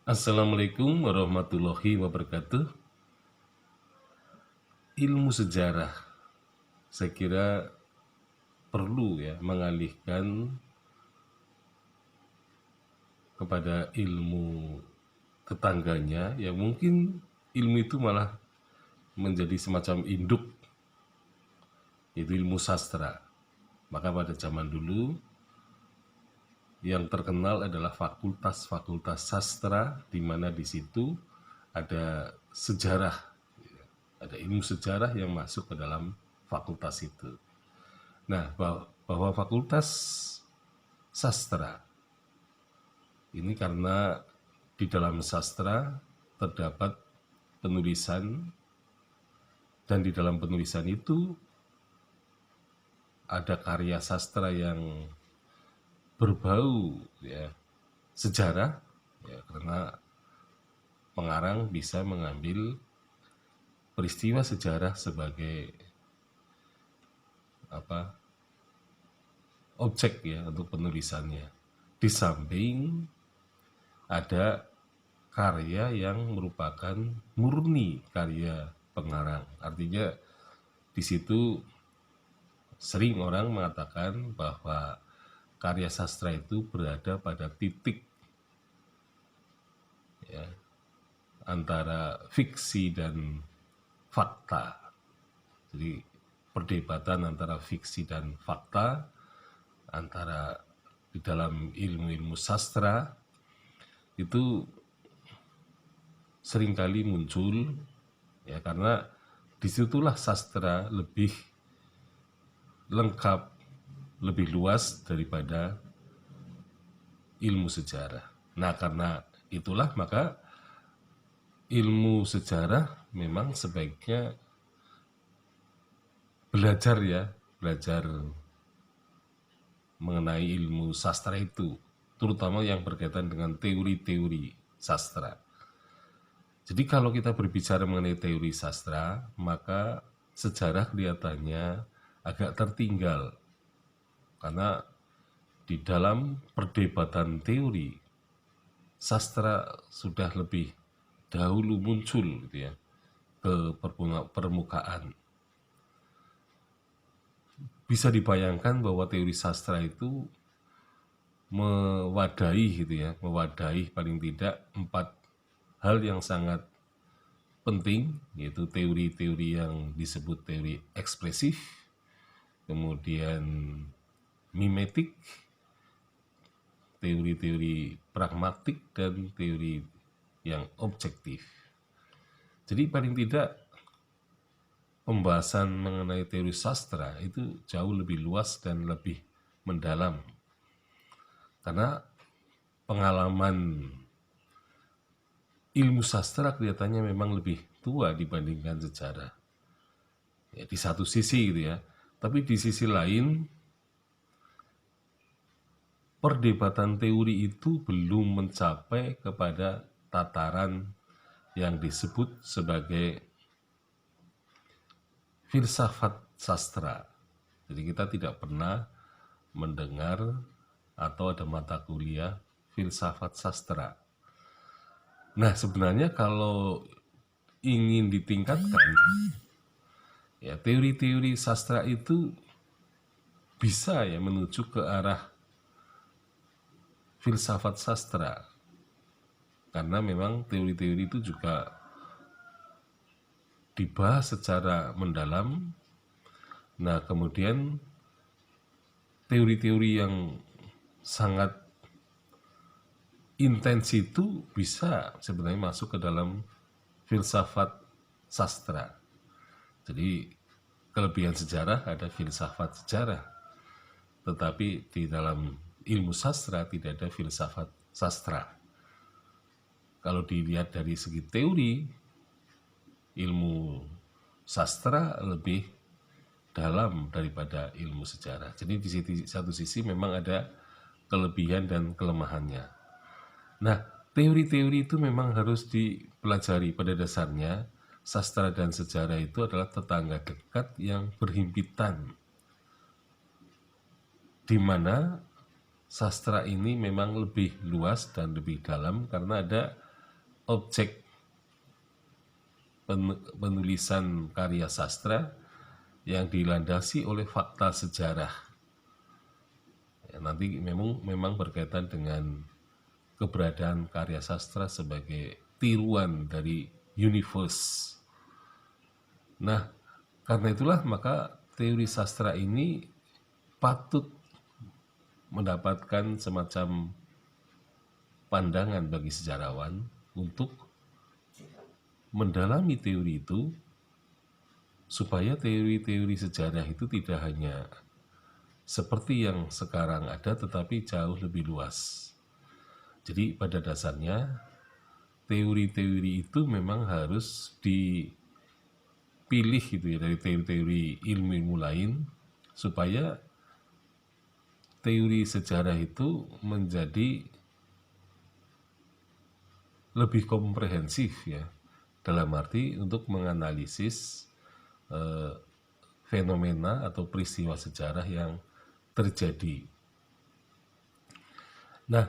Assalamualaikum warahmatullahi wabarakatuh. Ilmu sejarah, saya kira perlu ya mengalihkan kepada ilmu tetangganya yang mungkin ilmu itu malah menjadi semacam induk, yaitu ilmu sastra. Maka pada zaman dulu yang terkenal adalah fakultas-fakultas sastra, di mana di situ ada sejarah, ada ilmu sejarah yang masuk ke dalam fakultas itu. Nah, bahwa fakultas sastra ini karena di dalam sastra terdapat penulisan, dan di dalam penulisan itu ada karya sastra yang berbau ya sejarah ya, karena pengarang bisa mengambil peristiwa sejarah sebagai objek ya untuk penulisannya. Di samping ada karya yang merupakan murni karya pengarang. Artinya di situ sering orang mengatakan bahwa karya sastra itu berada pada titik ya, antara fiksi dan fakta. Jadi perdebatan antara fiksi dan fakta, antara di dalam ilmu-ilmu sastra itu seringkali muncul ya, karena disitulah sastra lebih lengkap, lebih luas daripada ilmu sejarah. Nah, karena itulah maka ilmu sejarah memang sebaiknya belajar mengenai ilmu sastra itu, terutama yang berkaitan dengan teori-teori sastra. Jadi kalau kita berbicara mengenai teori sastra, maka sejarah kelihatannya agak tertinggal. Karena di dalam perdebatan teori, sastra sudah lebih dahulu muncul gitu ya, ke permukaan. Bisa dibayangkan bahwa teori sastra itu mewadahi gitu ya, mewadahi paling tidak 4 hal yang sangat penting, yaitu teori-teori yang disebut teori ekspresif, kemudian mimetik, teori-teori pragmatik, dan teori yang objektif. Jadi paling tidak pembahasan mengenai teori sastra itu jauh lebih luas dan lebih mendalam. Karena pengalaman ilmu sastra kelihatannya memang lebih tua dibandingkan sejarah. Ya, di satu sisi gitu ya. Tapi di sisi lain, perdebatan teori itu belum mencapai kepada tataran yang disebut sebagai filsafat sastra. Jadi kita tidak pernah mendengar atau ada mata kuliah filsafat sastra. Nah, sebenarnya kalau ingin ditingkatkan, ya teori-teori sastra itu bisa ya menuju ke arah filsafat sastra. Karena memang teori-teori itu juga dibahas secara mendalam. Nah, kemudian teori-teori yang sangat intens itu bisa sebenarnya masuk ke dalam filsafat sastra. Jadi kelebihan sejarah ada filsafat sejarah, tetapi di dalam ilmu sastra tidak ada filsafat sastra. Kalau dilihat dari segi teori, ilmu sastra lebih dalam daripada ilmu sejarah. Jadi di satu sisi memang ada kelebihan dan kelemahannya. Nah, teori-teori itu memang harus dipelajari. Pada dasarnya, sastra dan sejarah itu adalah tetangga dekat yang berhimpitan, di mana sastra ini memang lebih luas dan lebih dalam karena ada objek penulisan karya sastra yang dilandasi oleh fakta sejarah. Ya, nanti memang berkaitan dengan keberadaan karya sastra sebagai tiruan dari universe. Nah, karena itulah maka teori sastra ini patut mendapatkan semacam pandangan bagi sejarawan untuk mendalami teori itu, supaya teori-teori sejarah itu tidak hanya seperti yang sekarang ada, tetapi jauh lebih luas. Jadi pada dasarnya teori-teori itu memang harus dipilih gitu ya dari teori-teori ilmu-ilmu lain, supaya teori sejarah itu menjadi lebih komprehensif ya, dalam arti untuk menganalisis fenomena atau peristiwa sejarah yang terjadi. Nah,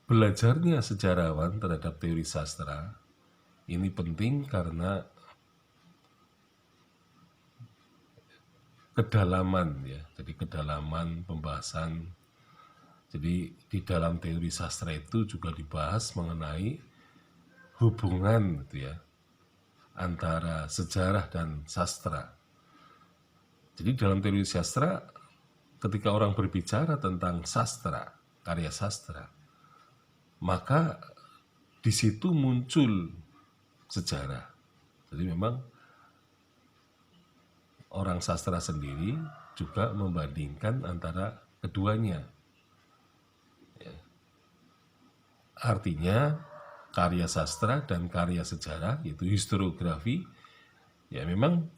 belajarnya sejarawan terhadap teori sastra ini penting karena kedalaman ya, jadi kedalaman pembahasan. Jadi di dalam teori sastra itu juga dibahas mengenai hubungan gitu ya antara sejarah dan sastra. Jadi dalam teori sastra, ketika orang berbicara tentang sastra, karya sastra, maka di situ muncul sejarah. Jadi memang orang sastra sendiri juga membandingkan antara keduanya. Ya. Artinya karya sastra dan karya sejarah, yaitu historiografi, ya memang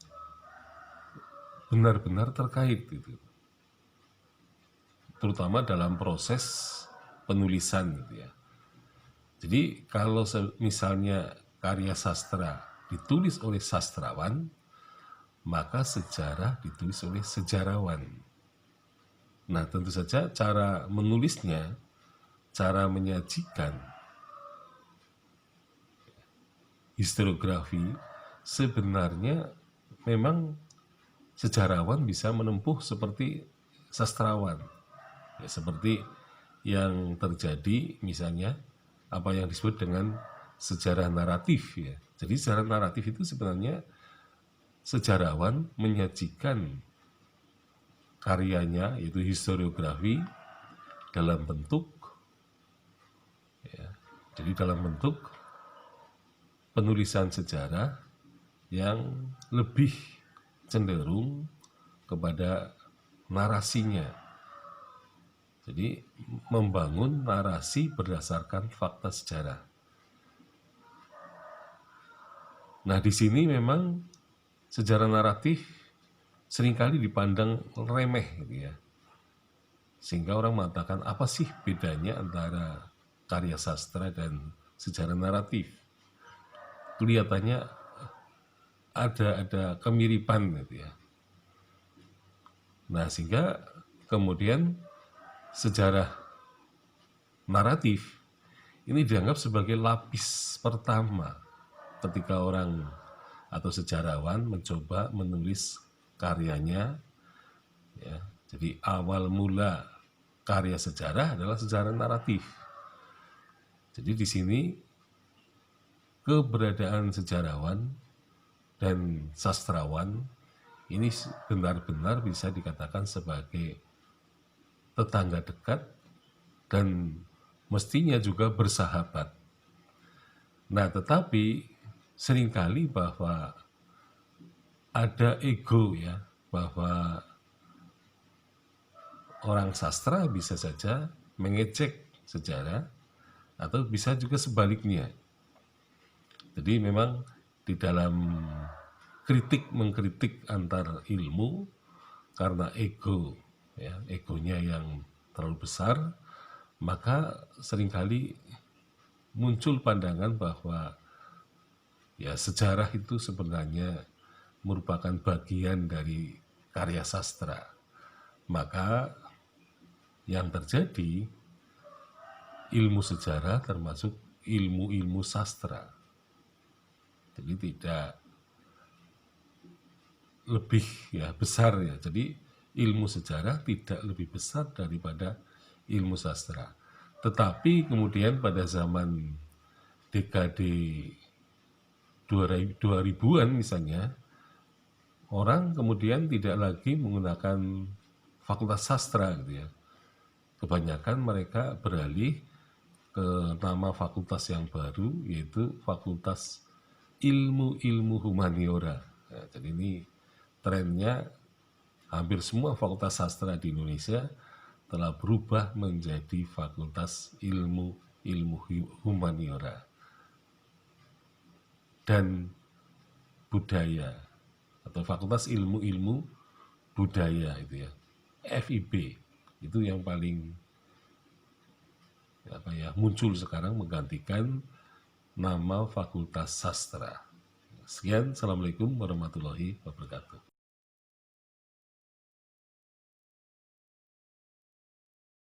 benar-benar terkait gitu. Terutama dalam proses penulisan gitu ya. Jadi kalau misalnya karya sastra ditulis oleh sastrawan, maka sejarah ditulis oleh sejarawan. Nah, tentu saja cara menulisnya, cara menyajikan historiografi sebenarnya memang sejarawan bisa menempuh seperti sastrawan. Ya, seperti yang terjadi misalnya apa yang disebut dengan sejarah naratif ya. Jadi sejarah naratif itu sebenarnya sejarawan menyajikan karyanya, yaitu historiografi, dalam bentuk ya, jadi dalam bentuk penulisan sejarah yang lebih cenderung kepada narasinya. Jadi membangun narasi berdasarkan fakta sejarah. Nah, di sini memang sejarah naratif seringkali dipandang remeh gitu ya. Sehingga orang mengatakan apa sih bedanya antara karya sastra dan sejarah naratif? Kelihatannya ada kemiripan gitu ya. Nah, sehingga kemudian sejarah naratif ini dianggap sebagai lapis pertama ketika orang atau sejarawan mencoba menulis karyanya ya. Jadi awal mula karya sejarah adalah sejarah naratif. Jadi di sini keberadaan sejarawan dan sastrawan ini benar-benar bisa dikatakan sebagai tetangga dekat dan mestinya juga bersahabat. Nah, tetapi seringkali bahwa ada ego ya, bahwa orang sastra bisa saja mengecek sejarah atau bisa juga sebaliknya. Jadi memang di dalam mengkritik antar ilmu karena ego ya, egonya yang terlalu besar, maka seringkali muncul pandangan bahwa ya sejarah itu sebenarnya merupakan bagian dari karya sastra. Maka yang terjadi ilmu sejarah termasuk ilmu-ilmu sastra. Jadi tidak lebih besar ya. Jadi ilmu sejarah tidak lebih besar daripada ilmu sastra. Tetapi kemudian pada zaman dekade 2000-an misalnya, orang kemudian tidak lagi menggunakan fakultas sastra gitu ya. Kebanyakan mereka beralih ke nama fakultas yang baru, yaitu Fakultas Ilmu-Ilmu Humaniora. Nah, jadi ini trennya hampir semua fakultas sastra di Indonesia telah berubah menjadi Fakultas Ilmu-Ilmu Humaniora dan Budaya atau Fakultas Ilmu-Ilmu Budaya itu ya, FIB itu yang paling muncul sekarang menggantikan nama Fakultas Sastra. Sekian, Assalamualaikum warahmatullahi wabarakatuh.